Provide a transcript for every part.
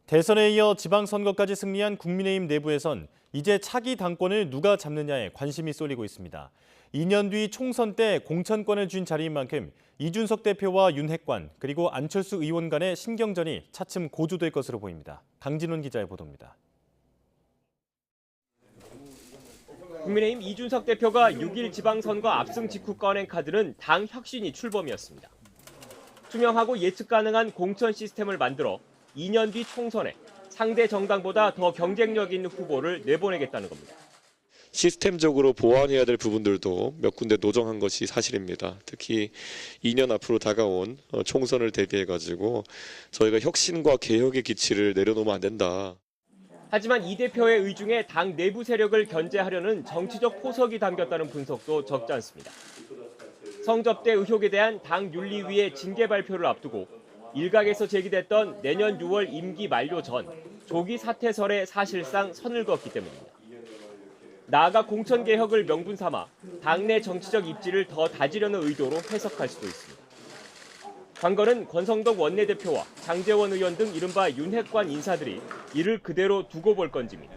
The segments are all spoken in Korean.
대선에 이어 지방선거까지 승리한 국민의힘 내부에선 이제 차기 당권을 누가 잡느냐에 관심이 쏠리고 있습니다. 2년 뒤 총선 때 공천권을 쥔 자리인 만큼 이준석 대표와 윤핵관 그리고 안철수 의원 간의 신경전이 차츰 고조될 것으로 보입니다. 강진훈 기자의 보도입니다. 국민의힘 이준석 대표가 6일 지방선거 압승 직후 꺼낸 카드는 당 혁신이 출범이었습니다. 투명하고 예측 가능한 공천 시스템을 만들어 2년 뒤 총선에 상대 정당보다 더 경쟁력 있는 후보를 내보내겠다는 겁니다. 시스템적으로 보완해야 될 부분들도 몇 군데 노정한 것이 사실입니다. 특히 2년 앞으로 다가온 총선을 대비해가지고 저희가 혁신과 개혁의 기치를 내려놓으면 안 된다. 하지만 이 대표의 의중에 당 내부 세력을 견제하려는 정치적 포석이 담겼다는 분석도 적지 않습니다. 성접대 의혹에 대한 당 윤리위의 징계 발표를 앞두고 일각에서 제기됐던 내년 6월 임기 만료 전 조기 사퇴설에 사실상 선을 그었기 때문입니다. 나아가 공천 개혁을 명분 삼아 당내 정치적 입지를 더 다지려는 의도로 해석할 수도 있습니다. 관건은 권성동 원내대표와 장제원 의원 등 이른바 윤핵관 인사들이 이를 그대로 두고 볼 건지입니다.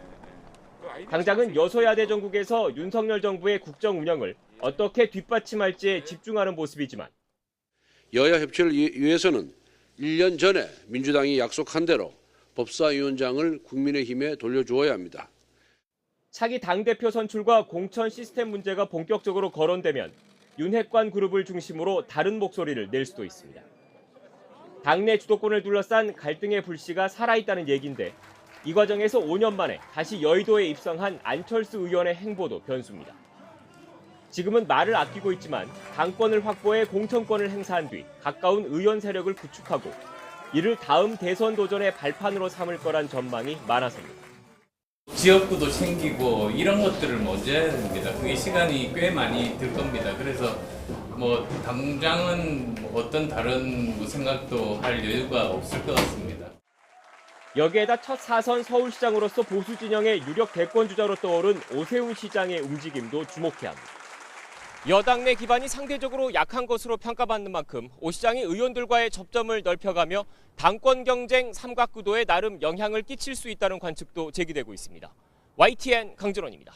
당장은 여소야대 정국에서 윤석열 정부의 국정 운영을 어떻게 뒷받침할지에 집중하는 모습이지만 여야 협치를 위해서는 1년 전에 민주당이 약속한 대로 법사위원장을 국민의힘에 돌려주어야 합니다. 차기 당대표 선출과 공천 시스템 문제가 본격적으로 거론되면 윤핵관 그룹을 중심으로 다른 목소리를 낼 수도 있습니다. 당내 주도권을 둘러싼 갈등의 불씨가 살아있다는 얘기인데 이 과정에서 5년 만에 다시 여의도에 입성한 안철수 의원의 행보도 변수입니다. 지금은 말을 아끼고 있지만 당권을 확보해 공천권을 행사한 뒤 가까운 의원 세력을 구축하고 이를 다음 대선 도전의 발판으로 삼을 거란 전망이 많아서입니다. 지역구도 챙기고 이런 것들을 먼저 해야 됩니다. 그게 시간이 꽤 많이 들 겁니다. 그래서 당장은 어떤 다른 생각도 할 여유가 없을 것 같습니다. 여기에다 첫 사선 서울시장으로서 보수 진영의 유력 대권 주자로 떠오른 오세훈 시장의 움직임도 주목해야 합니다. 여당 내 기반이 상대적으로 약한 것으로 평가받는 만큼 오 시장이 의원들과의 접점을 넓혀가며 당권 경쟁 삼각구도에 나름 영향을 끼칠 수 있다는 관측도 제기되고 있습니다. YTN 강준원입니다.